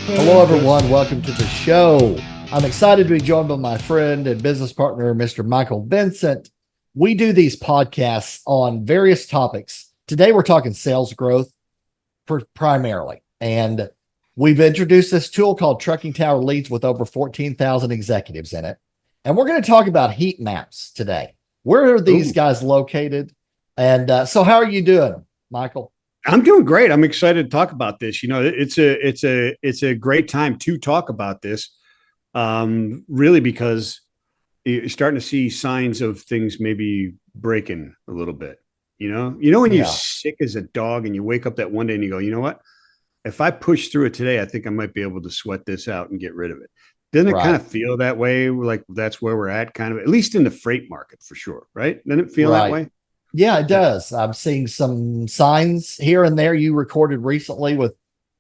Hello, everyone. Welcome to the show. I'm excited to be joined by my friend and business partner, Mr. Michael Vincent. We do these podcasts on various topics. Today, we're talking sales growth primarily. And we've introduced this tool called Trucking Tower Leads with over 14,000 executives in it. And we're going to talk about heat maps today. Where are these guys located? And so how are you doing, Michael? I'm doing great. I'm excited to talk about this. You know, it's a great time to talk about this, really, because you're starting to see signs of things maybe breaking a little bit. When you're Yeah, sick as a dog and you wake up that one day and you go, you know what? If I push through it today, I think I might be able to sweat this out and get rid of it. Doesn't it kind right, of feel that way? Like that's where we're at, kind of, at least in the freight market for sure, right? Doesn't it feel that right. way? Yeah, it Yeah. does. I'm seeing some signs here and there. You recorded recently with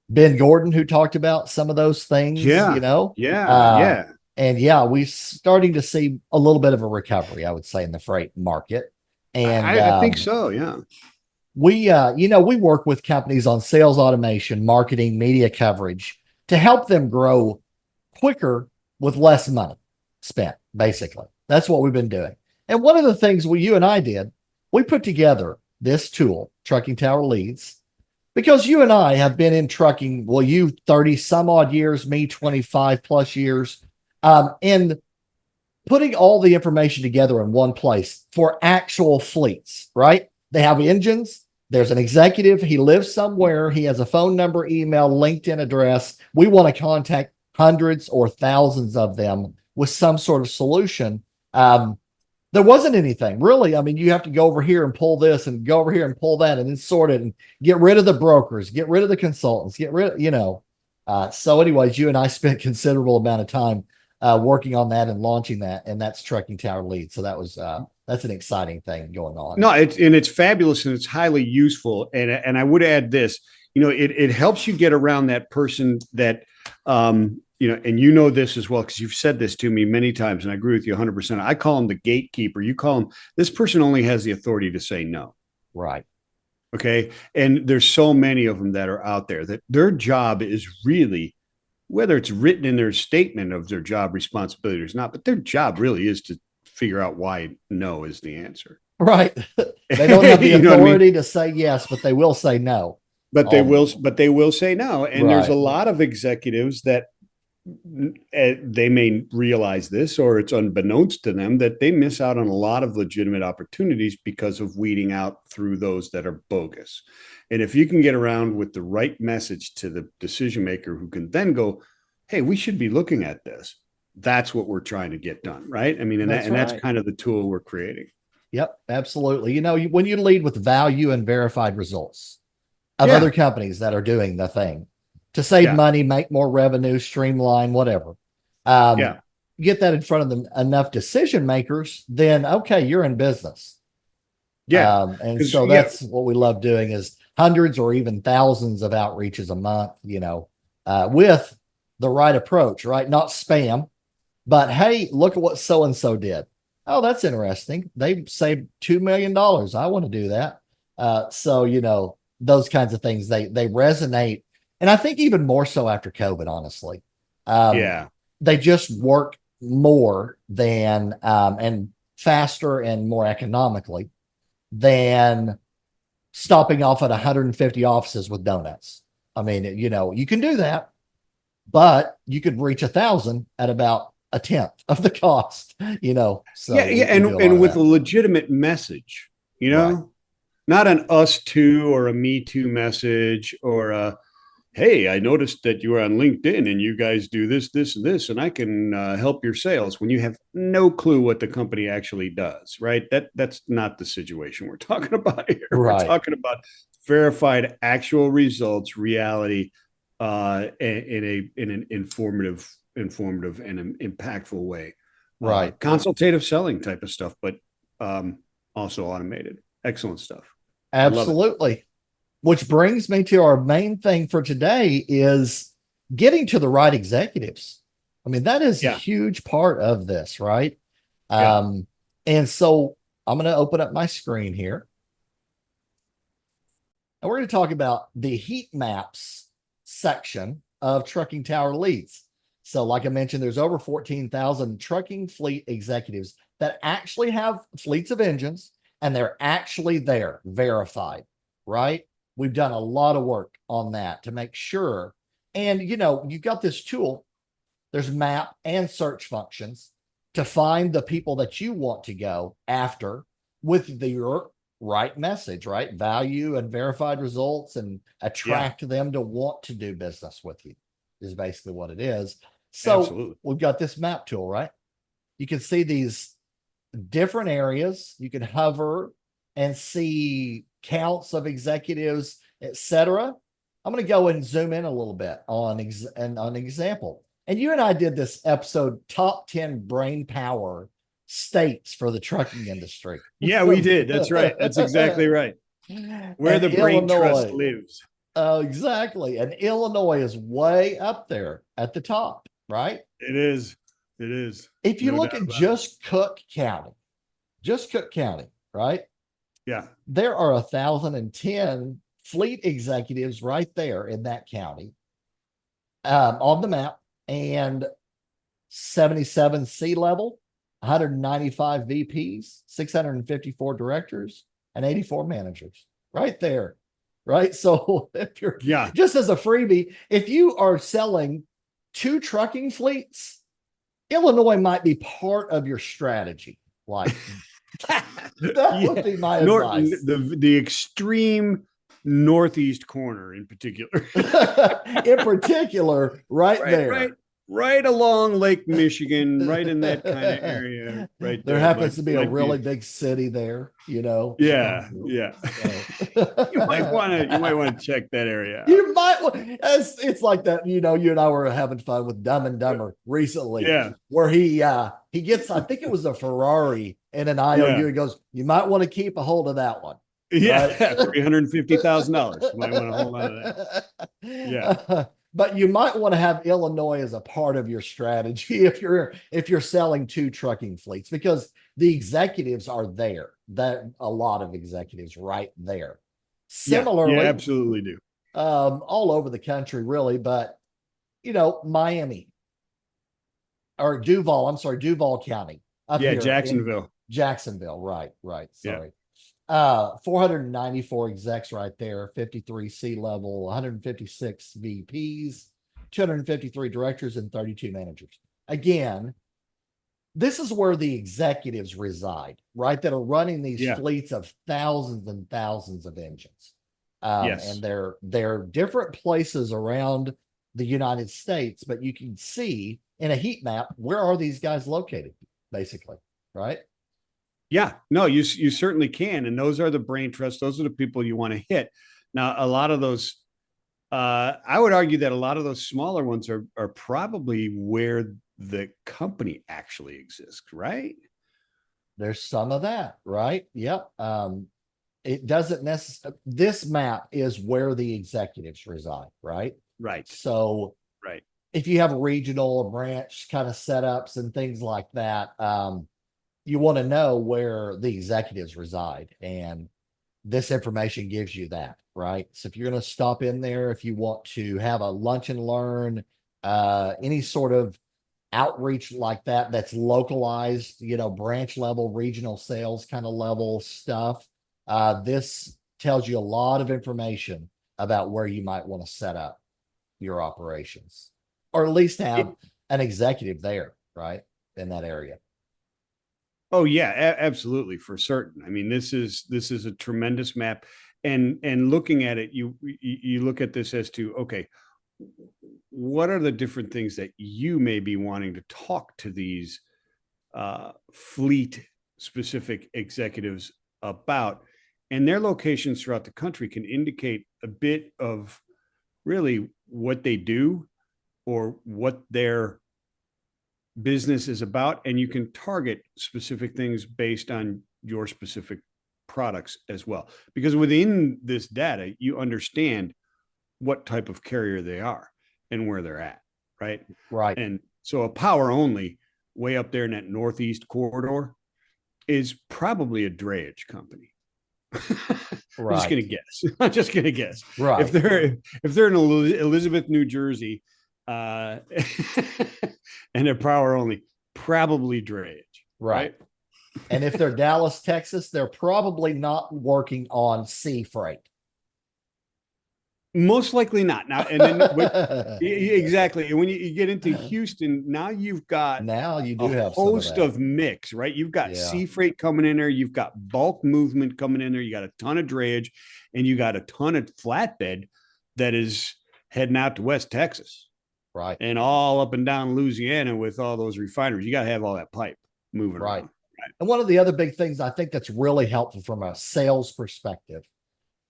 Ben Gordon, who talked about some of those things, Yeah. Yeah. Uh, Yeah. and yeah, we're starting to see a little bit of a recovery, I would say, in the freight market. And I think so. Yeah. we work with companies on sales automation, marketing, media coverage to help them grow quicker with less money spent, basically. That's what we've been doing. And one of the things you and I did, we put together this tool, Trucking Tower Leads, because you and I have been in trucking, well, you 30 some odd years, me 25 plus years, and putting all the information together in one place for actual fleets, right? They have engines. There's an executive. He lives somewhere. He has a phone number, email, LinkedIn address. We want to contact hundreds or thousands of them with some sort of solution. There wasn't anything really. I mean, you have to go over here and pull this and go over here and pull that and then sort it and get rid of the brokers, get rid of the consultants, get rid. So anyways, you and I spent considerable amount of time working on that and launching that, and that's Trucking Tower Lead. So that's an exciting thing going on. No, it's fabulous and it's highly useful. And I would add this, it helps you get around that person that and you know this as well, because you've said this to me many times, and I agree with you 100%. I call him the gatekeeper. You call him, this person only has the authority to say no. Right. Okay. And there's so many of them that are out there that their job is really, whether it's written in their statement of their job responsibility or not, but their job really is to figure out why no is the answer. Right. They don't have the You know what I mean? authority to say yes, but they will say no. But they will say no. And there's a Right. lot of executives that they may realize this, or it's unbeknownst to them, that they miss out on a lot of legitimate opportunities because of weeding out through those that are bogus. And if you can get around with the right message to the decision maker who can then go, hey, we should be looking at this. That's what we're trying to get done. Right. I mean, that's Right. kind of the tool we're creating. Yep, absolutely. When you lead with value and verified results of other Yeah. companies that are doing the thing to save Yeah. money, make more revenue, streamline, whatever, um, Yeah. get that in front of them enough decision makers, then okay, you're in business. Yeah. And Because, so yeah. that's what we love doing is hundreds or even thousands of outreaches a month, with the right approach, right? Not spam, but hey, look at what so and so did. Oh, that's interesting. They saved $2 million. I want to do that. So those kinds of things they resonate, and I think even more so after COVID. Honestly, um, Yeah. they just work more than and faster and more economically than stopping off at 150 offices with donuts. I mean, you can do that, but you could reach 1,000 at about a tenth of the cost. So Yeah, yeah, we do a lot and of with that. a legitimate message, Right. not an us too or a me too message, or a hey, I noticed that you are on LinkedIn and you guys do this, this, and this, and I can help your sales, when you have no clue what the company actually does. Right? That's not the situation we're talking about here. We're Right. talking about verified actual results, reality, in an informative and an impactful way. Right. Consultative selling type of stuff, but also automated. Excellent stuff. I love it. Absolutely. Which brings me to our main thing for today is getting to the right executives. I mean, that is a Yeah. huge part of this, right? Yeah. Um, and so I'm going to open up my screen here and we're going to talk about the heat maps section of Trucking Tower Leads. So, like I mentioned, there's over 14,000 trucking fleet executives that actually have fleets of engines, and they're actually there, verified, right? We've done a lot of work on that to make sure. And, you've got this tool, there's map and search functions to find the people that you want to go after with your right message, right? Value and verified results, and attract them to want to do business with you, is basically what it is. So Absolutely. we've got this map tool, right? You can see these different areas. You can hover and see counts of executives, etc. I'm going to go and zoom in a little bit on an example. And you and I did this episode, top 10 brain power states for the trucking industry. Yeah, we did. That's right. That's exactly right. Where And the brain trust Illinois, lives. exactly. And Illinois is way up there at the top, right? It is. It is. If you No look doubt at about it. just Cook County, right? Yeah. There are 1,010 fleet executives right there in that county, on the map, and 77 C-level, 195 VPs, 654 directors, and 84 managers right there. Right. So if you're just as a freebie, if you are selling 2 trucking fleets, Illinois might be part of your strategy. Like that would be my advice. The extreme northeast corner in particular. In particular, right there. Right along Lake Michigan, right in that kind of area, right there. There happens to be a really big city there, Yeah, Chicago. yeah. So. You might want to check that area out. You might. It's like that. You and I were having fun with Dumb and Dumber recently. Yeah, where he gets, I think it was a Ferrari and an IOU. Yeah. He goes, you might want to keep a hold of that one. Yeah, right? $350,000. You might want to hold on to that. Yeah. But you might want to have Illinois as a part of your strategy if you're selling 2 trucking fleets, because the executives are there. That a lot of executives right there. Similarly, yeah, absolutely do. All over the country, really, but Miami or Duval County up here. Jacksonville. Right. Sorry. 494 execs right there, 53 C-level, 156 VPs, 253 directors, and 32 managers. Again, this is where the executives reside, right? That are running these fleets of thousands and thousands of engines. And they're different places around the United States, but you can see in a heat map, where are these guys located, basically, right? Yeah, no, you certainly can. And those are the brain trusts. Those are the people you want to hit. Now, a lot of those, I would argue that a lot of those smaller ones are probably where the company actually exists, right? There's some of that, right? Yep. It doesn't necessarily, this map is where the executives reside, right? Right. So if you have regional or branch kind of setups and things like that, you want to know where the executives reside, and this information gives you that, right? So if you're going to stop in there, if you want to have a lunch and learn, any sort of outreach like that, that's localized, branch level, regional sales kind of level stuff, this tells you a lot of information about where you might want to set up your operations, or at least have an executive there, right, in that area. Oh yeah, absolutely, for certain. I mean, this is a tremendous map, and looking at it, you look at this as to, okay, what are the different things that you may be wanting to talk to these fleet specific executives about, and their locations throughout the country can indicate a bit of really what they do or what their business is about, and you can target specific things based on your specific products as well, because within this data you understand what type of carrier they are and where they're at, right? And so a power only way up there in that northeast corridor is probably a drayage company. I'm just gonna guess. Right. If they're in Elizabeth, New Jersey, uh, and they're power only, probably drayage, Right. right? And if they're Dallas, Texas, they're probably not working on sea freight. Most likely not. Now, and then exactly. And when you get into Houston, now you've got Now you a do have some of host that. of mix, right? You've got Yeah. sea freight coming in there, you've got bulk movement coming in there, you got a ton of drayage, and you got a ton of flatbed that is heading out to West Texas Right. and all up and down Louisiana with all those refineries. You got to have all that pipe moving Right. around. And one of the other big things I think that's really helpful from a sales perspective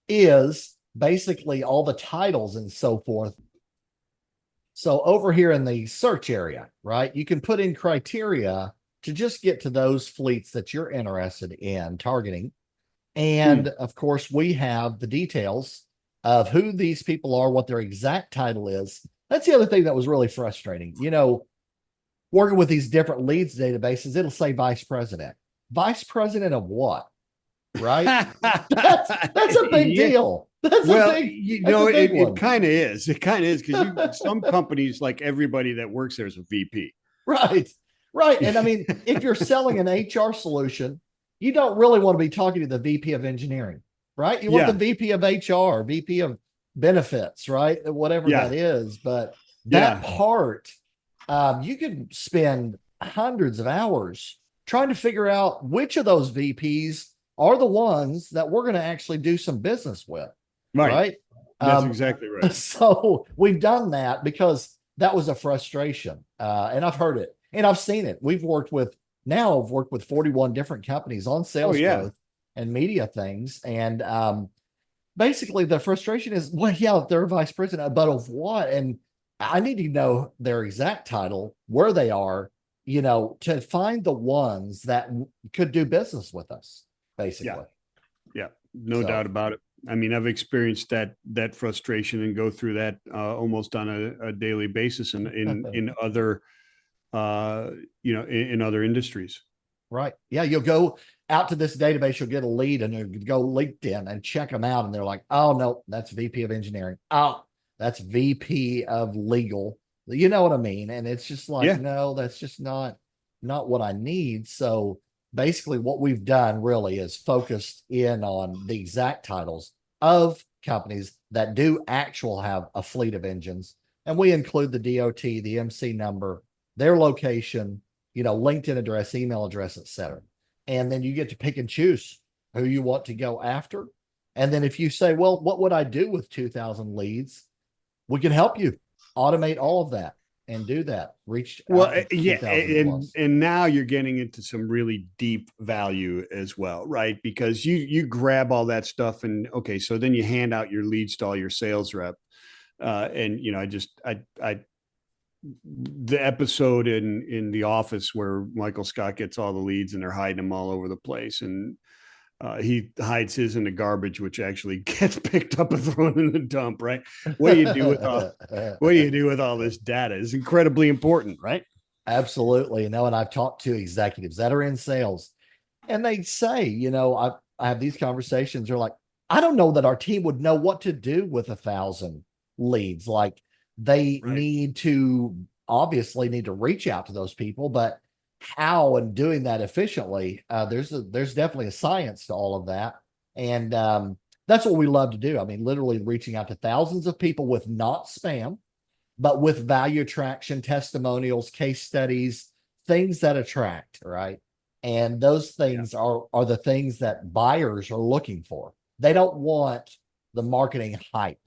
is basically all the titles and so forth. So over here in the search area, right, you can put in criteria to just get to those fleets that you're interested in targeting. And of course, we have the details of who these people are, what their exact title is. That's the other thing that was really frustrating. Working with these different leads databases, it'll say vice president. Vice president of what? Right? That's a big Yeah. deal. That's Well, a big one. it kind of is. It kind of is because some companies, like everybody that works there is a VP. Right. Right. And I mean, if you're selling an HR solution, you don't really want to be talking to the VP of engineering, right? You want the VP of HR, VP of benefits, right? Whatever Yeah. that is. But that Yeah. part, you can spend hundreds of hours trying to figure out which of those VPs are the ones that we're going to actually do some business with, Right. right? That's exactly right. So we've done that because that was a frustration. And I've heard it and I've seen it. I've worked with 41 different companies on sales growth and media things. And basically the frustration is, well, yeah, they're vice president, but of what? And I need to know their exact title, where they are, to find the ones that could do business with us, basically. Yeah. No doubt about it. I mean, I've experienced that frustration and go through that almost on a daily basis in other in other industries. Right. Yeah. You'll go out to this database, you'll get a lead and you go LinkedIn and check them out. And they're like, oh, no, that's VP of engineering. Oh, that's VP of legal. You know what I mean? And it's just like, no, that's just not what I need. So basically what we've done really is focused in on the exact titles of companies that do have a fleet of engines. And we include the DOT, the MC number, their location, LinkedIn address, email address, etc. And then you get to pick and choose who you want to go after. And then if you say, well, what would I do with 2,000 leads? We can help you automate all of that and do that. And now you're getting into some really deep value as well, right? Because you grab all that stuff and okay, so then you hand out your leads to all your sales rep. And the episode in The Office where Michael Scott gets all the leads and they're hiding them all over the place, and he hides his in the garbage, which actually gets picked up and thrown in the dump. Right? What do you do with all this data? Is incredibly important, right? Absolutely. And I've talked to executives that are in sales, and they say, I have these conversations. They're like, I don't know that our team would know what to do with 1,000 leads. Like they obviously need to reach out to those people, but how and doing that efficiently, there's definitely a science to all of that. And that's what we love to do. I mean, literally reaching out to thousands of people with not spam, but with value attraction, testimonials, case studies, things that attract, right? And those things are the things that buyers are looking for. They don't want the marketing hype.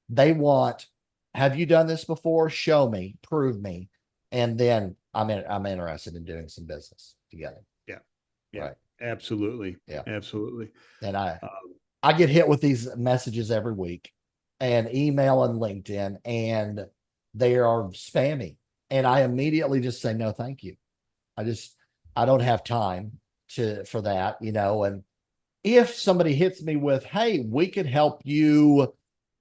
They want, have you done this before? Show me, prove me. And then I'm interested in doing some business together. Yeah. Yeah. Right. Absolutely. Yeah. Absolutely. And I get hit with these messages every week and email and LinkedIn, and they are spammy. And I immediately just say, no, thank you. I don't have time for that, and if somebody hits me with, hey, we could help you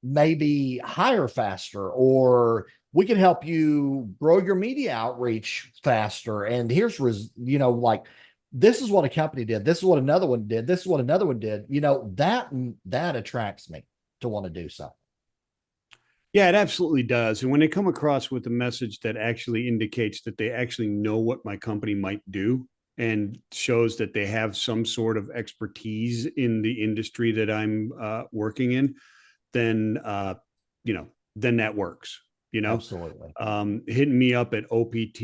maybe hire faster, or we can help you grow your media outreach faster. And here's, like, this is what a company did. This is what another one did. This is what another one did. That attracts me to want to do something. Yeah, it absolutely does. And when they come across with a message that actually indicates that they actually know what my company might do and shows that they have some sort of expertise in the industry that I'm working in, then you know, then that works. You know, Absolutely. hitting me up at OPT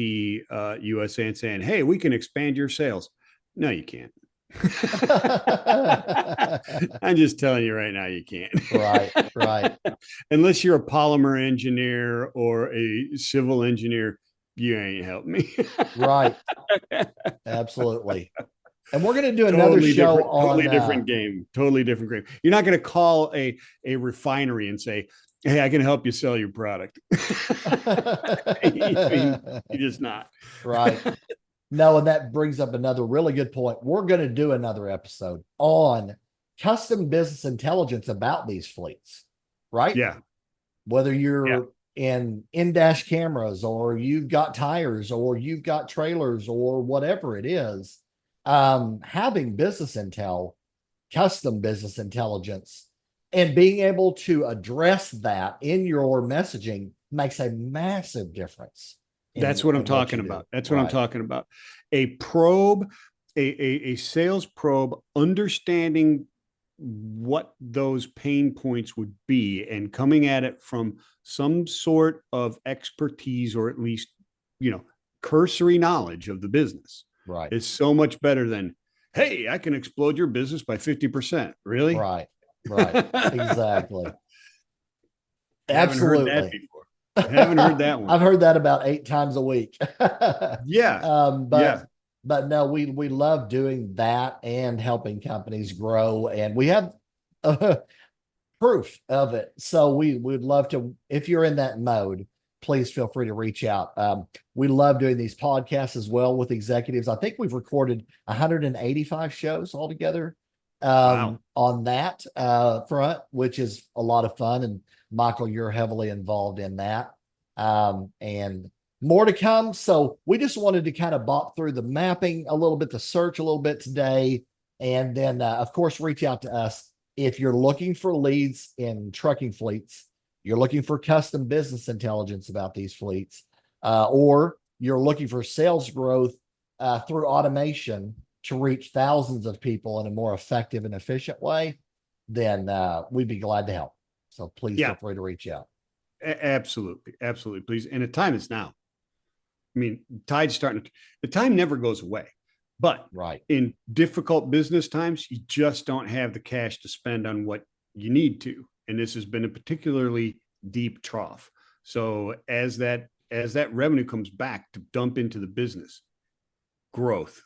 USA and saying, "Hey, we can expand your sales." No, you can't. I'm just telling you right now, you can't. Right, right, Unless you're a polymer engineer or a civil engineer, you ain't helping me. right. Absolutely. And we're going to do another show on Totally different game. Totally different game. You're not going to call a refinery and say, "Hey, I can help you sell your product." I mean, you're just not. right. No, and that brings up another really good point. We're going to do another episode on custom business intelligence about these fleets, right? Yeah. Whether Yeah. you're in-dash cameras or you've got tires or you've got trailers or whatever it is, having business intel, custom business intelligence, and being able to address that in your messaging makes a massive difference That's what I'm in what talking you do. about. That's what I'm Right. talking about. A probe, a sales probe, understanding what those pain points would be and coming at it from some sort of expertise or at least, you know, cursory knowledge of the business Right. is so much better than, "Hey, I can explode your business by 50%. Really?" Right. Right. Exactly. Haven't heard that Absolutely. before. Haven't heard that one. I've heard that about 8 times a week. Yeah. um, Yeah. but but no, we love doing that and helping companies grow, and we have proof of it. So we would love to, if you're in that mode, please feel free to reach out. We love doing these podcasts as well with executives. I think we've recorded 185 shows altogether Wow. on that front, which is a lot of fun. And Michael, you're heavily involved in that. And more to come. So we just wanted to kind of bop through the mapping a little bit, the search a little bit today. And then, of course, reach out to us if you're looking for leads in trucking fleets, you're looking for custom business intelligence about these fleets, or you're looking for sales growth through automation to reach thousands of people in a more effective and efficient way, then we'd be glad to help. So please feel Yeah. free to reach out. Absolutely. Absolutely. Please. And the time is now. I mean, tide's starting to, the time never goes away. But Right. in difficult business times, you just don't have the cash to spend on what you need to. And this has been a particularly deep trough. So as that revenue comes back to dump into the business, growth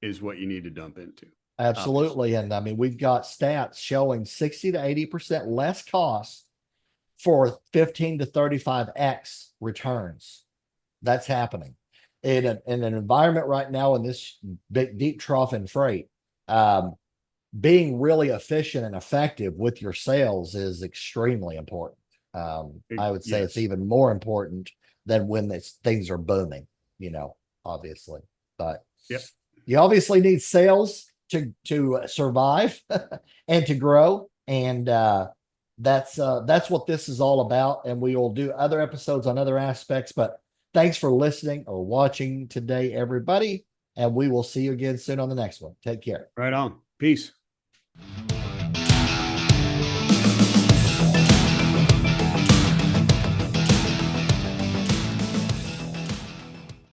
is what you need to dump into. Absolutely. Obviously. And I mean, we've got stats showing 60 to 80% less costs for 15 to 35x returns. That's happening in an environment right now in this big deep trough in freight. Being really efficient and effective with your sales is extremely important. I would say it's Yes. even more important than when things are booming, obviously. But Yep. you obviously need sales to survive and to grow. And that's what this is all about. And we will do other episodes on other aspects. But thanks for listening or watching today, everybody. And we will see you again soon on the next one. Take care. Right on. Peace.